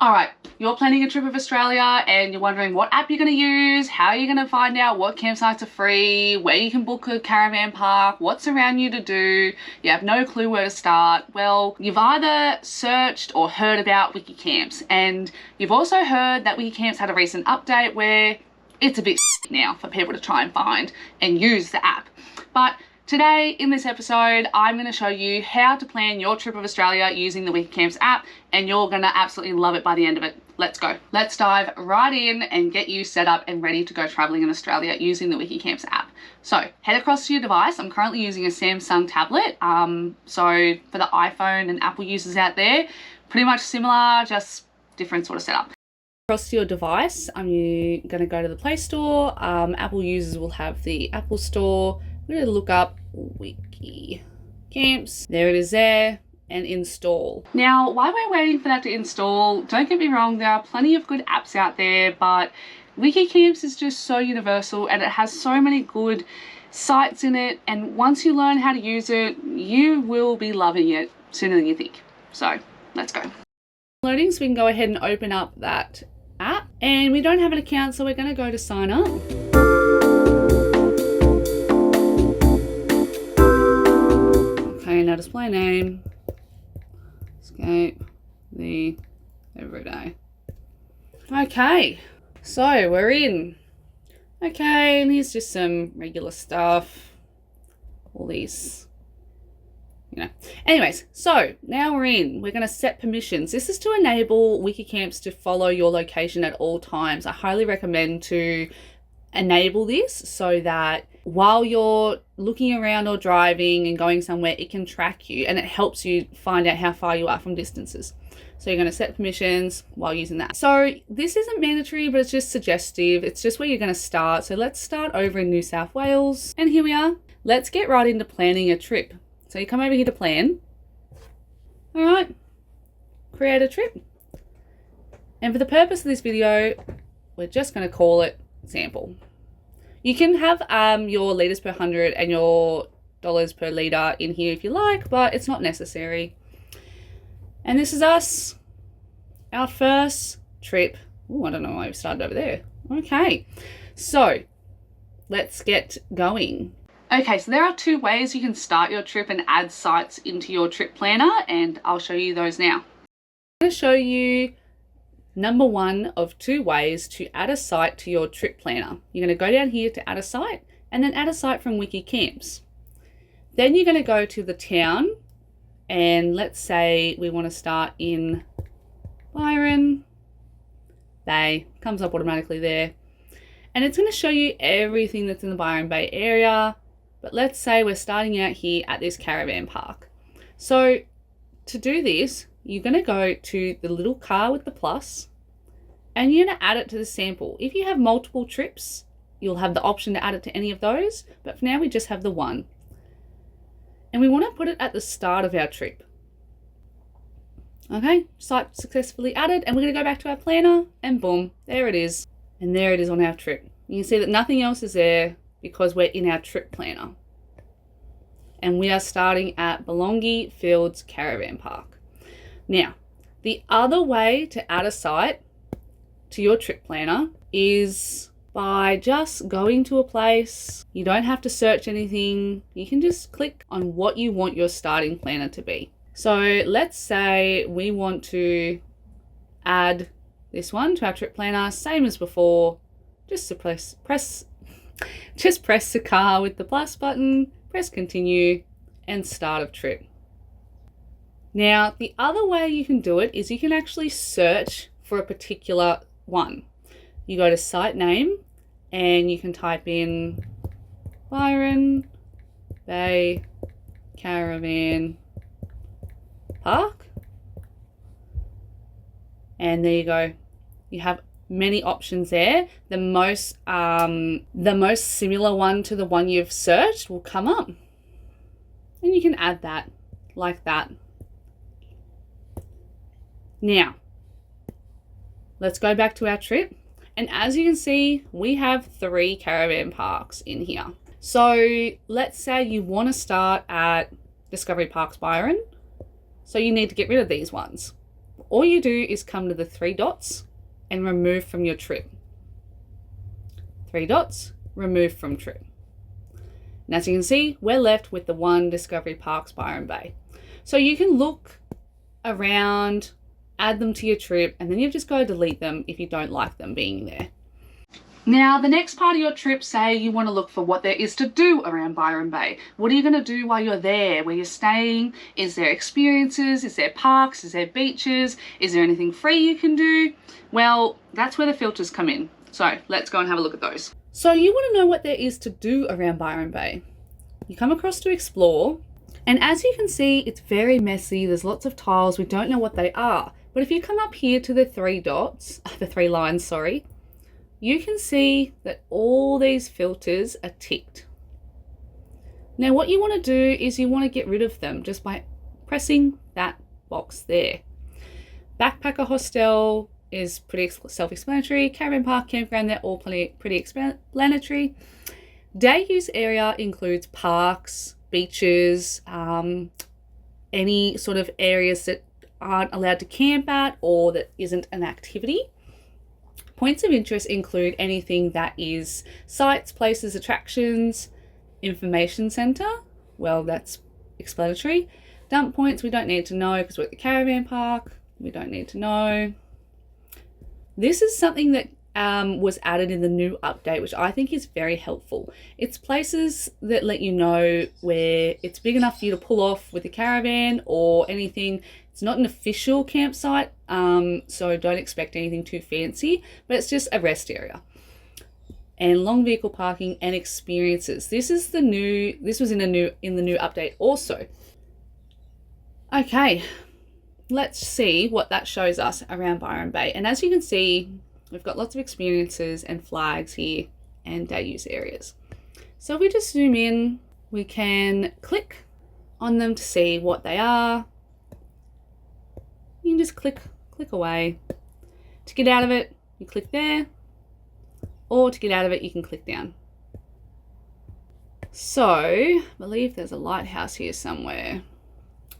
All right, you're planning a trip of Australia and you're wondering what app you're going to use, how you're going to find out what campsites are free, where you can book a caravan park, what's around you to do. You have no clue where to start. Well, you've either searched or heard about Wikicamps, and you've also heard that Wikicamps had a recent update where it's a bit now for people to try and find and use the app. But today, in this episode, I'm going to show you how to plan your trip of Australia using the Wikicamps app, and you're going to absolutely love it by the end of it. Let's go. Let's dive right in and get you set up and ready to go traveling in Australia using the Wikicamps app. So head across to your device. I'm currently using a Samsung tablet. So for the iPhone and Apple users out there, pretty much similar, just different sort of setup. Across to your device, I'm going to go to the Play Store. Apple users will have the Apple Store. I'm going to look up Wikicamps. There it is there, and install. Now, while we're waiting for that to install, don't get me wrong, there are plenty of good apps out there, but Wikicamps is just so universal and it has so many good sites in it, and once you learn how to use it, you will be loving it sooner than you think. So, let's go. Loading, so we can go ahead and open up that app, and we don't have an account, so we're going to go to sign up. Now display name, escape the everyday. Okay, so we're in. Okay, and here's just some regular stuff. All these, Anyways, so now we're in. We're going to set permissions. This is to enable Wikicamps to follow your location at all times. I highly recommend to enable this so that while you're looking around or driving and going somewhere, it can track you and it helps you find out how far you are from distances. So you're going to set permissions while using that. So this isn't mandatory, but it's just suggestive. It's just where you're going to start. So let's start over in New South Wales. And here we are. Let's get right into planning a trip. So you come over here to plan. All right, create a trip. And for the purpose of this video, we're just going to call it sample. You can have your litres per 100 and your dollars per litre in here if you like, but it's not necessary. And this is us, our first trip. Oh, I don't know why we started over there. Okay, so let's get going. Okay, so there are two ways you can start your trip and add sites into your trip planner, and I'll show you those now. I'm going to show you number one of two ways to add a site to your trip planner. You're going to go down here to add a site and then add a site from Wikicamps. Then you're going to go to the town, and let's say we want to start in Byron Bay. Comes up automatically there. And it's going to show you everything that's in the Byron Bay area. But let's say we're starting out here at this caravan park. So to do this, you're going to go to the little car with the plus and you're going to add it to the sample. If you have multiple trips, you'll have the option to add it to any of those, but for now we just have the one. And we want to put it at the start of our trip. Okay, site successfully added, and we're going to go back to our planner and boom, there it is. And there it is on our trip. You can see that nothing else is there because we're in our trip planner. And we are starting at Belongi Fields Caravan Park. Now, the other way to add a site to your trip planner is by just going to a place. You don't have to search anything. You can just click on what you want your starting planner to be. So let's say we want to add this one to our trip planner, same as before. Just to press the car with the plus button, press continue, and start of trip. Now, the other way you can do it is you can actually search for a particular one. You go to site name and you can type in Byron Bay Caravan Park. And there you go. You have many options there. The most similar one to the one you've searched will come up. And you can add that like that. Now, let's go back to our trip. And as you can see, we have 3 caravan parks in here. So let's say you want to start at Discovery Parks Byron. So you need to get rid of these ones. all you do is come to the 3 dots and remove from your trip. 3 dots, remove from trip. And as you can see, we're left with the 1 Discovery Parks Byron Bay. So you can look around, add them to your trip, and then you've just got to delete them if you don't like them being there. Now, the next part of your trip, say you want to look for what there is to do around Byron Bay. What are you going to do while you're there, where you're staying? Is there experiences? Is there parks? Is there beaches? Is there anything free you can do? Well, that's where the filters come in. So let's go and have a look at those. So you want to know what there is to do around Byron Bay. You come across to explore, and as you can see, it's very messy. There's lots of tiles. We don't know what they are. But if you come up here to the 3 dots, the 3 lines, sorry, you can see that all these filters are ticked. Now what you want to do is you want to get rid of them just by pressing that box there. Backpacker hostel is pretty self-explanatory. Caravan park, campground, they're all pretty explanatory. Day use area includes parks, beaches, any sort of areas that aren't allowed to camp at or that isn't an activity. Points of interest include anything that is sites, places, attractions. Information centre, well, that's explanatory. Dump points, we don't need to know because we're at the caravan park. We don't need to know. This is something that was added in the new update, which I think is very helpful. It's places that let you know where it's big enough for you to pull off with the caravan or anything. It's not an official campsite, so don't expect anything too fancy, but it's just a rest area. And long vehicle parking and experiences. This was in the new update also. Okay, let's see what that shows us around Byron Bay. And as you can see, we've got lots of experiences and flags here and day use areas. So if we just zoom in, we can click on them to see what they are. You can just click away. To get out of it, you click there, or to get out of it, you can click down. So, I believe there's a lighthouse here somewhere.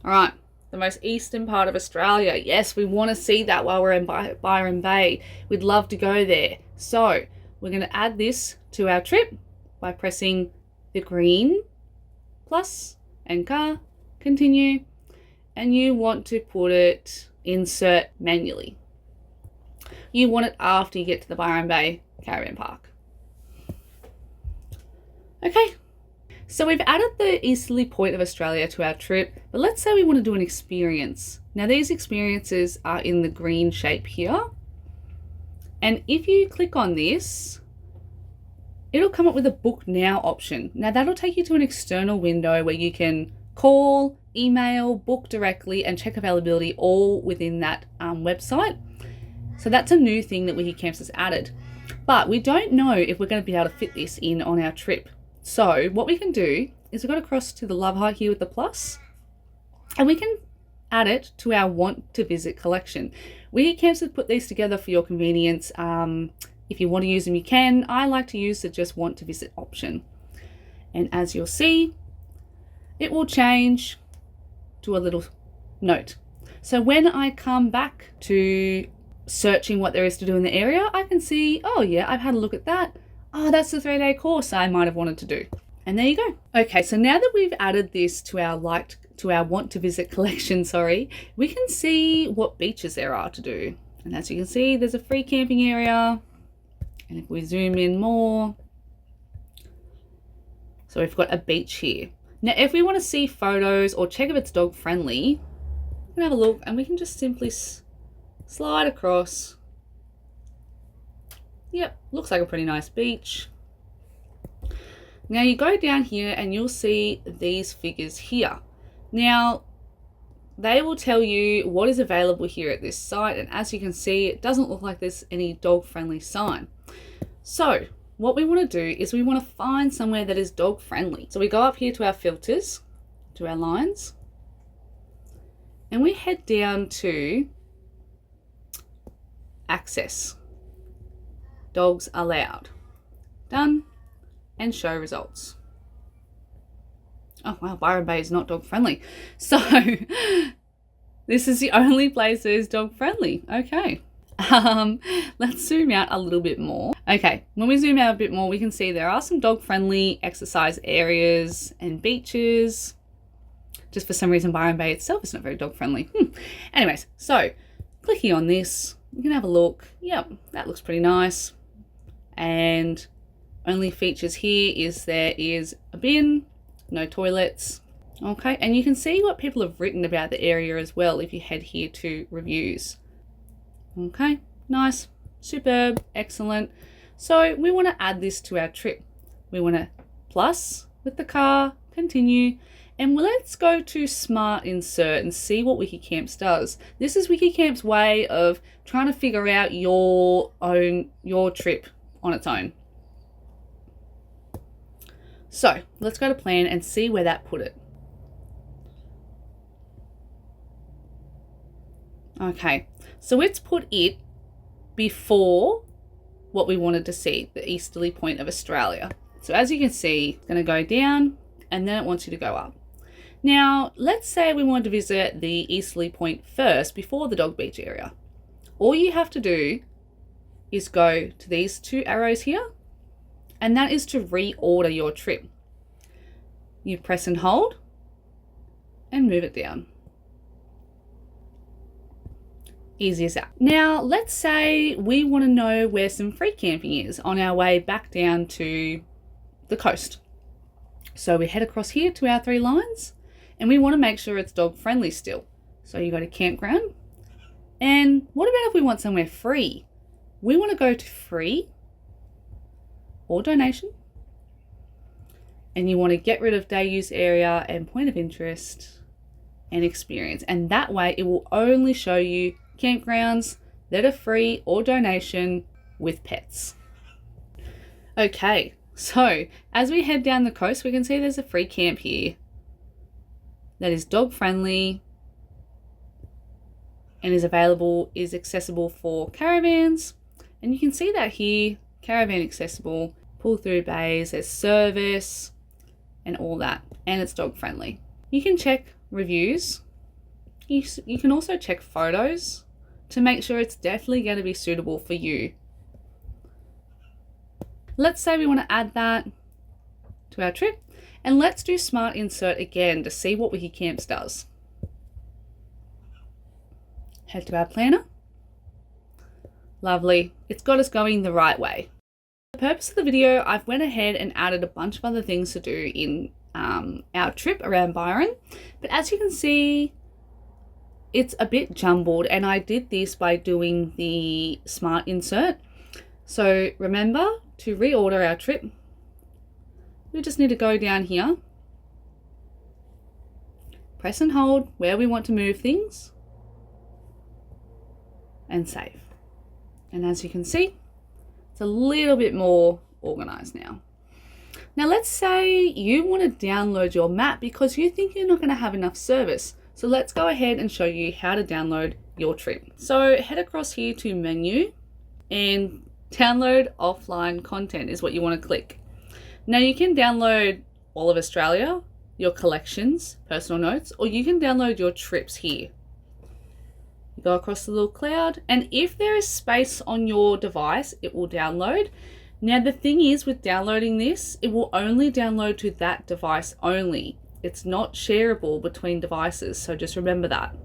All right, the most eastern part of Australia. Yes, we want to see that while we're in Byron Bay. We'd love to go there. So, we're going to add this to our trip by pressing the green plus and car, continue, and you want to put it insert manually. You want it after you get to the Byron Bay Caravan Park. Okay, so we've added the easterly point of Australia to our trip, but let's say we want to do an experience. Now these experiences are in the green shape here, and if you click on this, it'll come up with a book now option. Now that'll take you to an external window where you can call, email, book directly, and check availability all within that website. So that's a new thing that Wikicamps has added. But we don't know if we're going to be able to fit this in on our trip. So what we can do is we've got to cross to the love heart here with the plus, and we can add it to our want to visit collection. Wikicamps have put these together for your convenience. If you want to use them, you can. I like to use the just want to visit option. And as you'll see, it will change to a little note. So when I come back to searching what there is to do in the area, I can see, oh yeah, I've had a look at that. Oh, that's the 3-day course I might have wanted to do. And there you go. Okay, so now that we've added this to our want to visit collection, we can see what beaches there are to do. And as you can see, there's a free camping area. And if we zoom in more, so we've got a beach here. Now, if we want to see photos or check if it's dog friendly, we can have a look and we can just simply slide across. Yep, looks like a pretty nice beach. Now you go down here and you'll see these figures here. Now, they will tell you what is available here at this site. And as you can see, it doesn't look like there's any dog friendly sign. So what we want to do is we want to find somewhere that is dog friendly. So we go up here to our filters, to our lines, and we head down to access. Dogs allowed. Done. And show results. Oh wow, Byron Bay is not dog friendly. So This is the only place that is dog friendly. Okay. Let's zoom out a little bit more. Okay, when we zoom out a bit more, we can see there are some dog friendly exercise areas and beaches. Just for some reason, Byron Bay itself is not very dog friendly. Anyways, so clicking on this, you can have a look. Yep, that looks pretty nice. And only features here is there is a bin, no toilets. Okay, and you can see what people have written about the area as well if you head here to reviews. Okay, nice, superb, excellent. So we want to add this to our trip. We want to plus with the car, continue, and let's go to Smart Insert and see what Wikicamps does. This is Wikicamps' way of trying to figure out your trip on its own. So let's go to plan and see where that put it. Okay, so it's put it before what we wanted to see, the easterly point of Australia. So as you can see, it's going to go down and then it wants you to go up. Now, let's say we want to visit the easterly point first before the dog beach area. All you have to do is go to these two arrows here, and that is to reorder your trip. You press and hold and move it down. Easy as that. Now, let's say we want to know where some free camping is on our way back down to the coast. So we head across here to our 3 lines and we want to make sure it's dog friendly still. So you go to campground. And what about if we want somewhere free? We want to go to free or donation. And you want to get rid of day use area and point of interest and experience. And that way it will only show you campgrounds that are free or donation with pets. Okay, so as we head down the coast, we can see there's a free camp here that is dog friendly and is accessible for caravans. And you can see that here, caravan accessible, pull through bays, there's service and all that, and it's dog friendly. You can check reviews. You can also check photos to make sure it's definitely going to be suitable for you. Let's say we want to add that to our trip, and let's do Smart Insert again to see what Wikicamps does. Head to our planner. Lovely, it's got us going the right way. For the purpose of the video, I've went ahead and added a bunch of other things to do in our trip around Byron, but as you can see, it's a bit jumbled, and I did this by doing the Smart Insert. So remember to reorder our trip. We just need to go down here, press and hold where we want to move things, and save. And as you can see, it's a little bit more organized now. Now let's say you want to download your map because you think you're not going to have enough service. So let's go ahead and show you how to download your trip. So head across here to menu, and download offline content is what you want to click. Now you can download all of Australia, your collections, personal notes, or you can download your trips here. You go across the little cloud, and if there is space on your device, it will download. Now the thing is with downloading this, it will only download to that device only. It's not shareable between devices, so just remember that.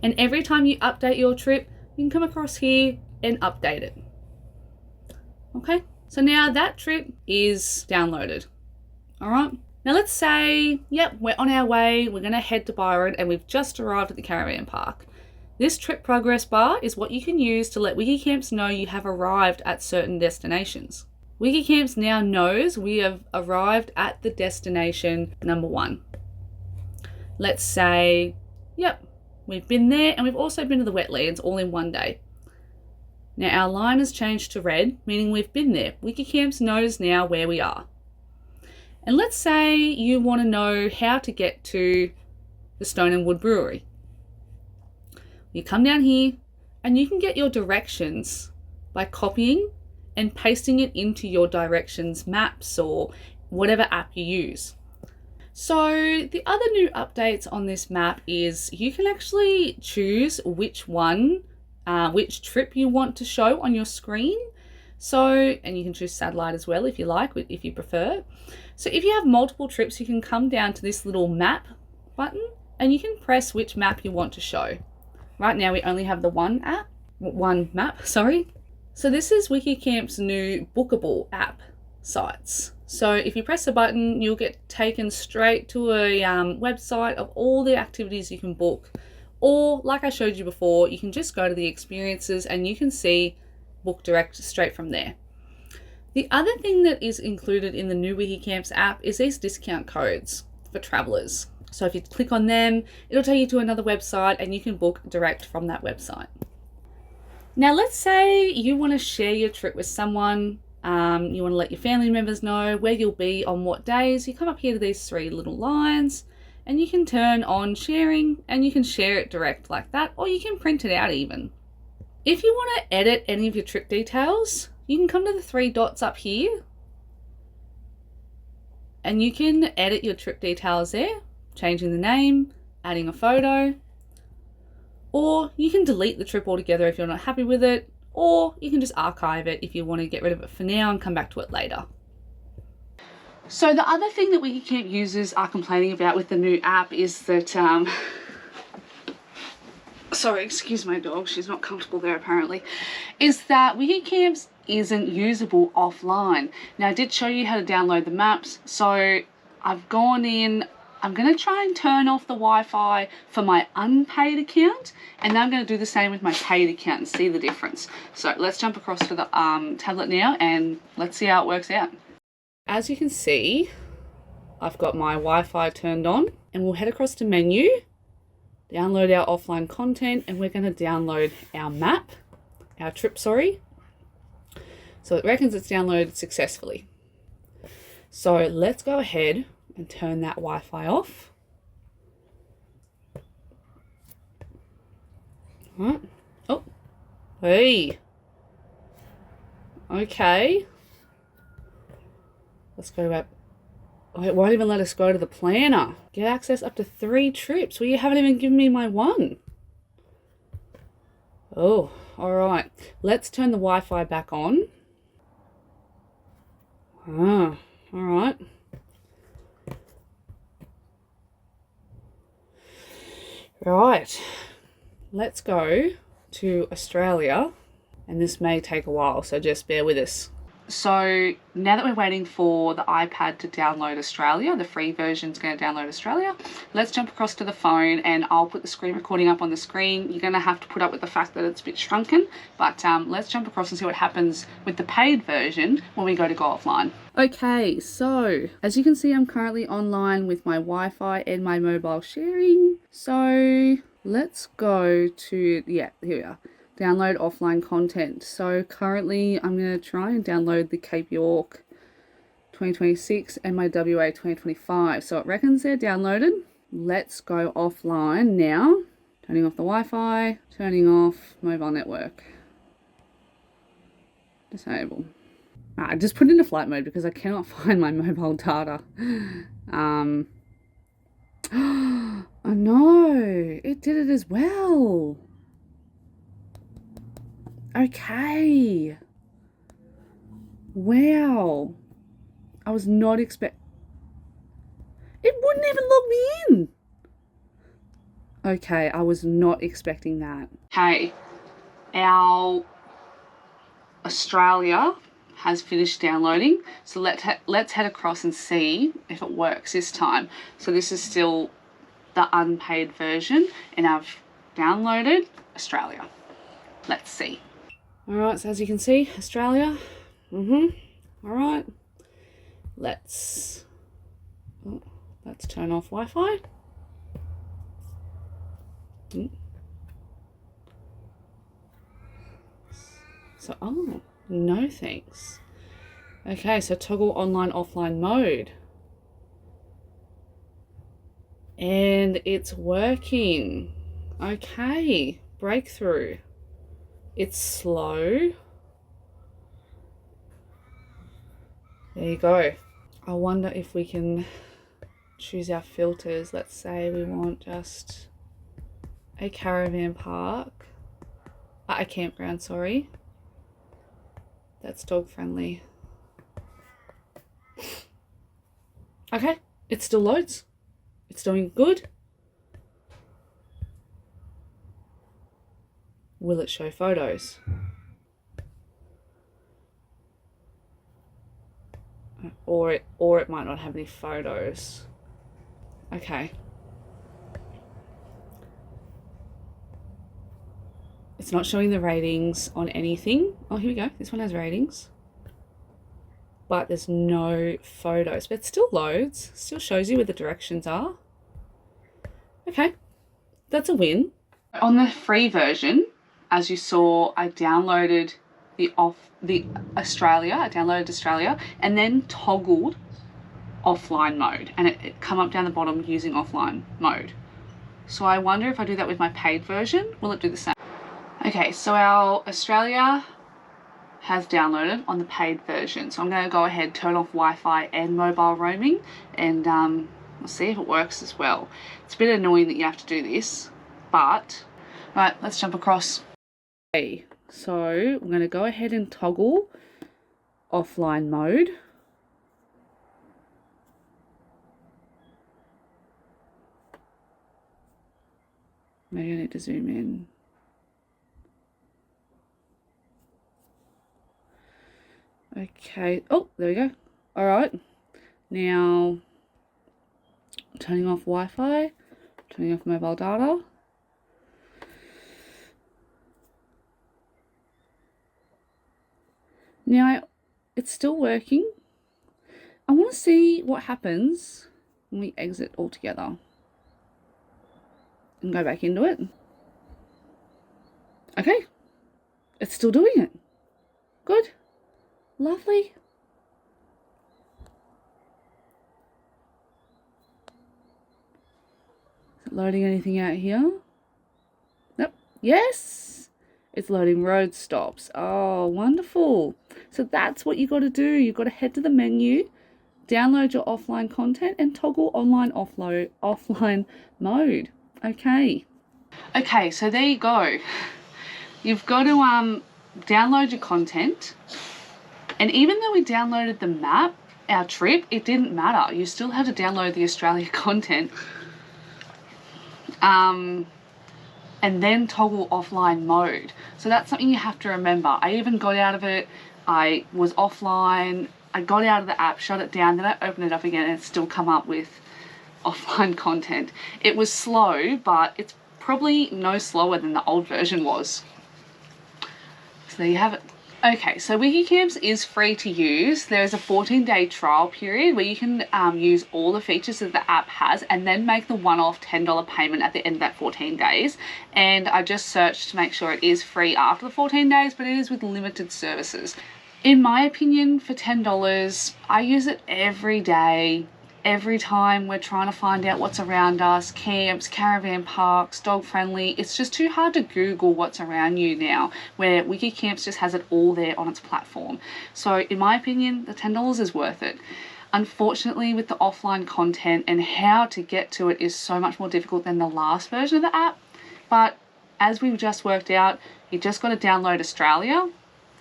And every time you update your trip, you can come across here and update it. Okay, so now that trip is downloaded. All right, now let's say, yep, we're on our way, we're gonna head to Byron and we've just arrived at the caravan park. This trip progress bar is what you can use to let Wikicamps know you have arrived at certain destinations. Wikicamps now knows we have arrived at the destination number 1. Let's say, yep, we've been there and we've also been to the wetlands all in one day. Now our line has changed to red, meaning we've been there. Wikicamps knows now where we are. And let's say you want to know how to get to the Stone and Wood Brewery. You come down here and you can get your directions by copying and pasting it into your directions maps or whatever app you use. So the other new updates on this map is you can actually choose which trip you want to show on your screen. So, and you can choose satellite as well if you like, if you prefer. So if you have multiple trips, you can come down to this little map button and you can press which map you want to show. Right now we only have the one map, sorry. So this is Wikicamps' new bookable app sites. So if you press the button, you'll get taken straight to a website of all the activities you can book. Or like I showed you before, you can just go to the experiences and you can see book direct straight from there. The other thing that is included in the new Wikicamps app is these discount codes for travelers. So if you click on them, it'll take you to another website and you can book direct from that website. Now let's say you want to share your trip with someone. You want to let your family members know where you'll be on what days. You come up here to these three little lines and you can turn on sharing and you can share it direct like that, or you can print it out even. If you want to edit any of your trip details, you can come to the three dots up here and you can edit your trip details there, changing the name, adding a photo, or you can delete the trip altogether if you're not happy with it, or you can just archive it if you want to get rid of it for now and come back to it later. So the other thing that Wikicamp users are complaining about with the new app is that, sorry, excuse my dog, she's not comfortable there apparently, is that Wikicamps isn't usable offline. Now I did show you how to download the maps, so I've gone in, I'm going to try and turn off the Wi-Fi for my unpaid account, and then I'm going to do the same with my paid account and see the difference. So let's jump across to the tablet now and let's see how it works out. As you can see, I've got my Wi-Fi turned on and we'll head across to menu, download our offline content, and we're going to download our map, our trip, sorry. So it reckons it's downloaded successfully. So let's go ahead and turn that Wi-Fi off. All right. Oh, hey. Okay. Let's go back. Oh, it won't even let us go to the planner. Get access up to 3 trips. Well, you haven't even given me my one. Oh, all right. Let's turn the Wi-Fi back on. Ah, all right. Right, let's go to Australia, and this may take a while, so just bear with us. So now that we're waiting for the iPad to download Australia, the free version is going to download Australia, let's jump across to the phone and I'll put the screen recording up on the screen. You're going to have to put up with the fact that it's a bit shrunken, but let's jump across and see what happens with the paid version when we go offline. Okay, so as you can see, I'm currently online with my Wi-Fi and my mobile sharing. So let's go to, yeah, here we are. Download offline content. So currently I'm going to try and download the Cape York 2026 and my WA 2025. So it reckons they're downloaded. Let's go offline now. Turning off the Wi-Fi, turning off mobile network. Disable. I just put it into flight mode because I cannot find my mobile data. Oh no, it did it as well. Okay. Wow. I was not it wouldn't even log me in. Okay, I was not expecting that. Okay, our Australia has finished downloading. So let's head across and see if it works this time. So this is still the unpaid version and I've downloaded Australia. Let's see. All right, so as you can see, Australia. All right, let's turn off Wi-Fi. So, oh, no thanks. Okay, so toggle online offline mode. And it's working. Okay, breakthrough. It's slow. There you go. I wonder if we can choose our filters. Let's say we want just a caravan park, a campground, sorry. That's dog friendly. Okay, it still loads. It's doing good. Will it show photos? Or it might not have any photos. Okay. It's not showing the ratings on anything. Oh, here we go. This one has ratings. But there's no photos. But it still loads. Still shows you where the directions are. Okay. That's a win. On the free version, as you saw, I downloaded Australia. I downloaded Australia and then toggled offline mode. And it come up down the bottom using offline mode. So I wonder if I do that with my paid version, will it do the same? Okay, so our Australia has downloaded on the paid version. So I'm going to go ahead, turn off Wi-Fi and mobile roaming, and we'll see if it works as well. It's a bit annoying that you have to do this, but right, let's jump across. Okay, so I'm going to go ahead and toggle offline mode. Maybe I need to zoom in. Okay, oh, there we go. All right, now turning off Wi-Fi, turning off mobile data. Now, it's still working. I want to see what happens when we exit altogether and go back into it. Okay, it's still doing it. Good. Lovely. Is it loading anything out here? Nope. Yes! It's loading road stops. Oh, wonderful. So that's what you got to do. You've got to head to the menu, download your offline content, and toggle offline mode. Okay. Okay, so there you go. You've got to download your content. And even though we downloaded the map, our trip, it didn't matter. You still had to download the Australia content. And then toggle offline mode. So that's something you have to remember. I even got out of it. I was offline. I got out of the app, shut it down, then I opened it up again and it's still come up with offline content. It was slow, but it's probably no slower than the old version was. So there you have it. Okay, so Wikicamps is free to use. There is a 14-day trial period where you can use all the features that the app has and then make the one-off $10 payment at the end of that 14 days. And I just searched to make sure it is free after the 14 days, but it is with limited services. In my opinion, for $10, I use it every day. Every time we're trying to find out what's around us, camps, caravan parks, dog friendly, it's just too hard to Google what's around you now, where Wikicamps just has it all there on its platform. So in my opinion, the $10 is worth it. Unfortunately, with the offline content and how to get to it is so much more difficult than the last version of the app. But as we've just worked out, you just got to download Australia,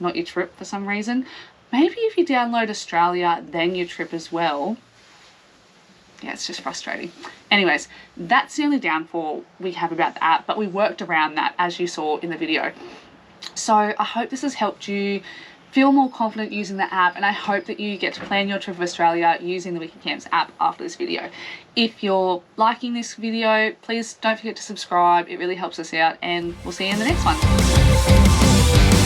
not your trip for some reason. Maybe if you download Australia, then your trip as well. Yeah, it's just frustrating. Anyways, that's the only downfall we have about the app, but we worked around that as you saw in the video. So I hope this has helped you feel more confident using the app, and I hope that you get to plan your trip of Australia using the Wikicamps app after this video. If you're liking this video, please don't forget to subscribe. It really helps us out, and we'll see you in the next one.